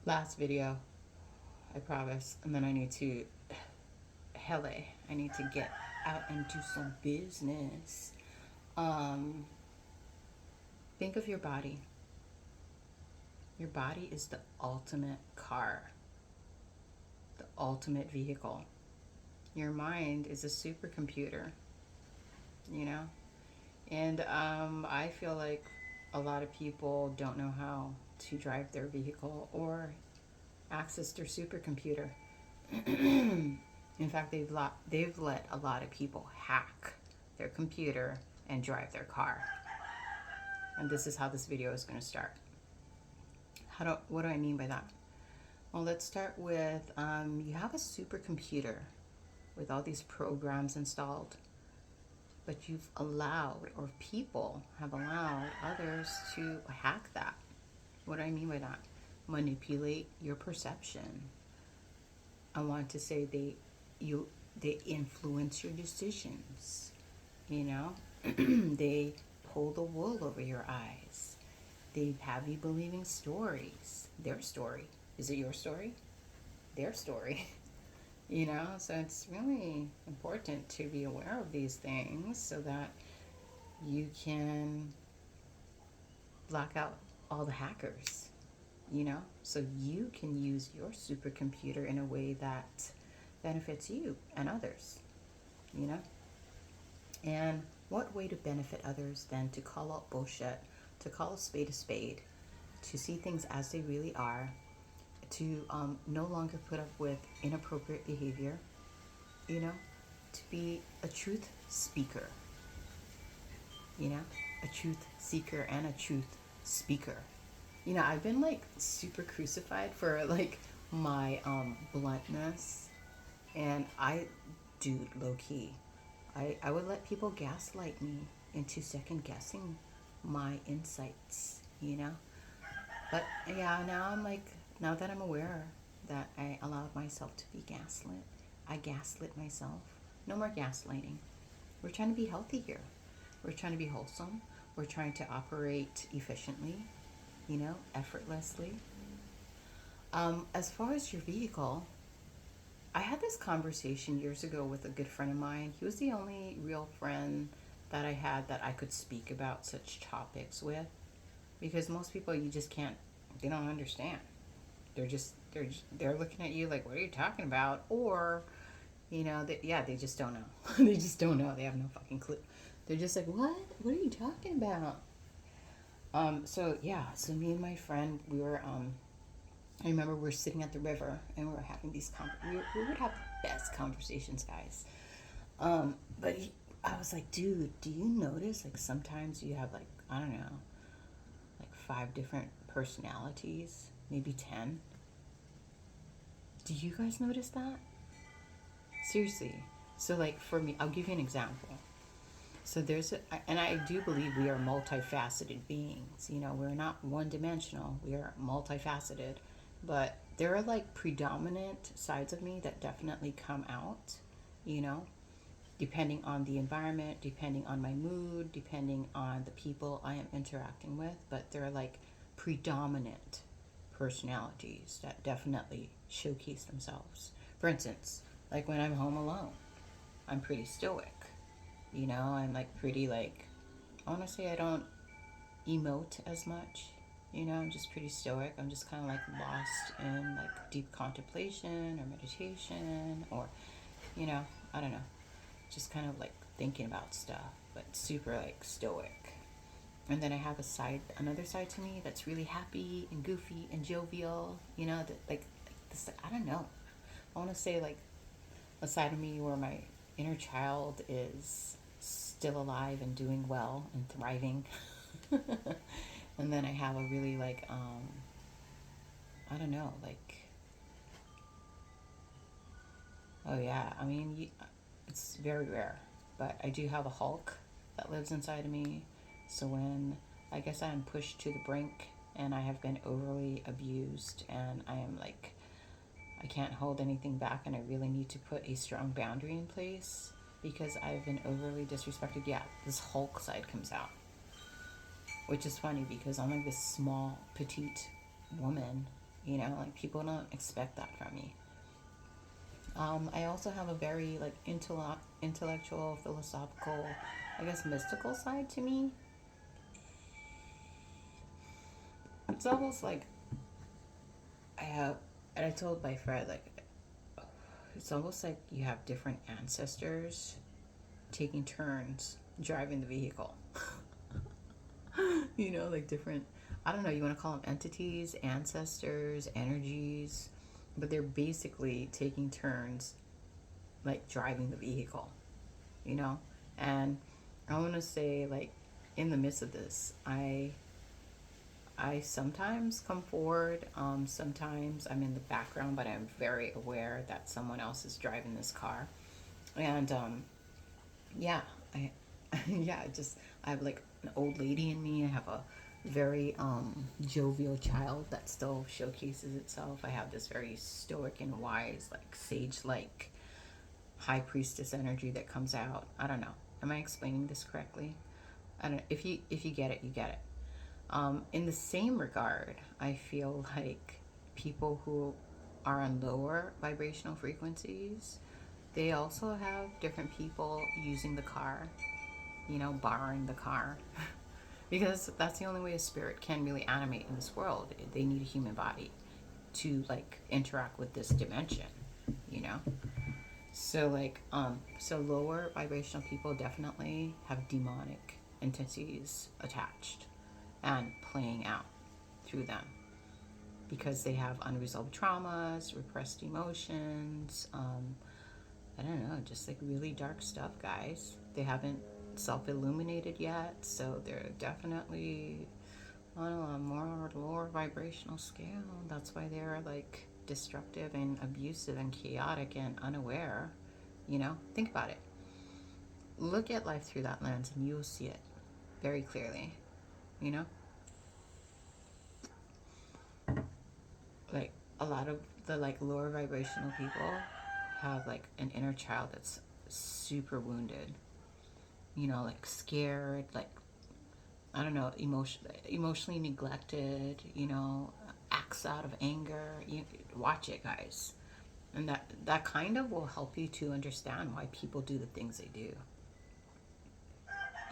last video, I promise. And then I need to, I need to get out and do some business. Um, think of your body. Your body is the ultimate car, the ultimate vehicle. Your mind is a supercomputer, you know? And I feel like a lot of people don't know how to drive their vehicle or access their supercomputer. In fact, they've let a lot of people hack their computer and drive their car. And this is how this video is going to start. What do I mean by that? Well, let's start with you have a supercomputer with all these programs installed, but you've allowed, or people have allowed, others to hack that. What do I mean by that? Manipulate your perception. I want to say they influence your decisions. You know, they pull the wool over your eyes. They have you believing stories. Their story. Is it your story? Their story. You know, so it's really important to be aware of these things so that you can block out all the hackers, you know, so you can use your supercomputer in a way that benefits you and others, you know. And what way to benefit others than to call out bullshit, to call a spade, to see things as they really are, to no longer put up with inappropriate behavior, you know, to be a truth speaker, you know, a truth seeker and a truth speaker. You know, I've been like super crucified for like my bluntness, and dude, low key, I would let people gaslight me into second guessing my insights, you know. But yeah, now that I'm aware that I allowed myself to be gaslit, I gaslit myself. No more gaslighting. We're trying to be healthy here. We're trying to be wholesome. We're trying to operate efficiently, you know, effortlessly. As far as your vehicle, I had this conversation years ago with a good friend of mine. He was the only real friend that I had that I could speak about such topics with, because most people you just can't, they don't understand. They're looking at you like, what are you talking about? Or, you know, they just don't know. They just don't know. They have no fucking clue. They're just like, what are you talking about? So me and my friend, I remember we were sitting at the river and we were having we would have the best conversations, guys. I was like, dude, do you notice like sometimes you have like, I don't know, like 5 different personalities, maybe 10? Do you guys notice that? Seriously. So like for me, I'll give you an example. So and I do believe we are multifaceted beings. You know, we're not one dimensional, we are multifaceted. But there are like predominant sides of me that definitely come out, you know, depending on the environment, depending on my mood, depending on the people I am interacting with. But there are like predominant personalities that definitely showcase themselves. For instance, like when I'm home alone, I'm pretty stoic. You know, I'm like pretty like, I want to say I don't emote as much. You know, I'm just pretty stoic. I'm just kind of like lost in like deep contemplation or meditation, or, you know, I don't know, just kind of like thinking about stuff, but super like stoic. And then I have another side to me that's really happy and goofy and jovial. You know, that like this. I don't know. I want to say like a side of me where my inner child is still alive and doing well and thriving. And then I have a really like I don't know, like, oh yeah, I mean it's very rare, but I do have a Hulk that lives inside of me. So when I guess I am pushed to the brink and I have been overly abused and I am like, I can't hold anything back and I really need to put a strong boundary in place because I've been overly disrespected, yeah, this Hulk side comes out. Which is funny because I'm like this small, petite woman, You know, like people don't expect that from me. I also have a very like intellectual, philosophical, I guess mystical side to me. It's almost like I have, and I told my friend like it's almost like you have different ancestors taking turns driving the vehicle. You know, like different, I don't know, you want to call them entities, ancestors, energies, but they're basically taking turns like driving the vehicle, you know? And I want to say like in the midst of this, I sometimes come forward. Sometimes I'm in the background, but I'm very aware that someone else is driving this car. And yeah, I yeah, just I have like an old lady in me. I have a very jovial child that still showcases itself. I have this very stoic and wise, like sage-like high priestess energy that comes out. I don't know. Am I explaining this correctly? I don't. If you get it, you get it. In the same regard, I feel like people who are on lower vibrational frequencies, they also have different people using the car, you know, borrowing the car. Because that's the only way a spirit can really animate in this world. They need a human body to like interact with this dimension, you know? So like so lower vibrational people definitely have demonic entities attached and playing out through them because they have unresolved traumas, repressed emotions, I don't know, just like really dark stuff, guys. They haven't self illuminated yet, so they're definitely on a more lower vibrational scale. That's why they're like destructive and abusive and chaotic and unaware. You know, think about it. Look at life through that lens and you'll see it very clearly. You know, like a lot of the like lower vibrational people have like an inner child that's super wounded, you know, like scared, like I don't know, emotionally neglected, you know, acts out of anger. You watch it, guys, and that kind of will help you to understand why people do the things they do.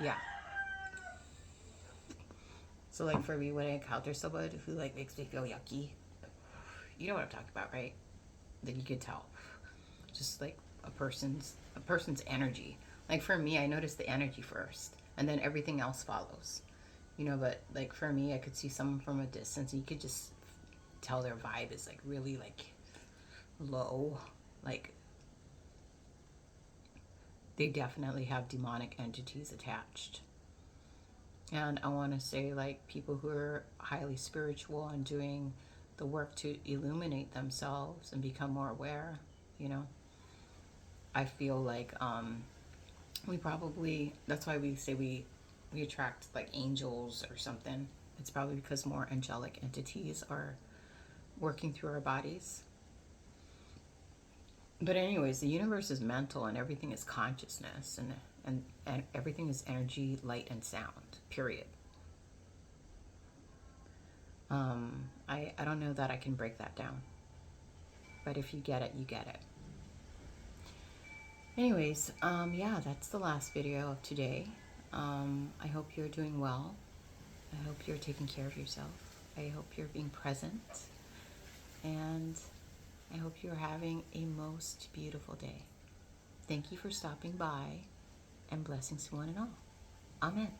Yeah. So like for me, when I encounter someone who like makes me feel yucky, you know what I'm talking about, right? Then you could tell, just like a person's energy. Like for me, I notice the energy first, and then everything else follows. You know, but like for me, I could see someone from a distance, and you could just tell their vibe is like really like low. Like they definitely have demonic entities attached. And I want to say, like, people who are highly spiritual and doing the work to illuminate themselves and become more aware, you know, I feel like we probably, that's why we say we attract like angels or something. It's probably because more angelic entities are working through our bodies. But anyways, the universe is mental and everything is consciousness and everything is energy, light, and sound. Period. I don't know that I can break that down, but if you get it, you get it. Anyways, yeah, that's the last video of today. I hope you're doing well. I hope you're taking care of yourself. I hope you're being present, and I hope you're having a most beautiful day. Thank you for stopping by, and blessings to one and all. Amen.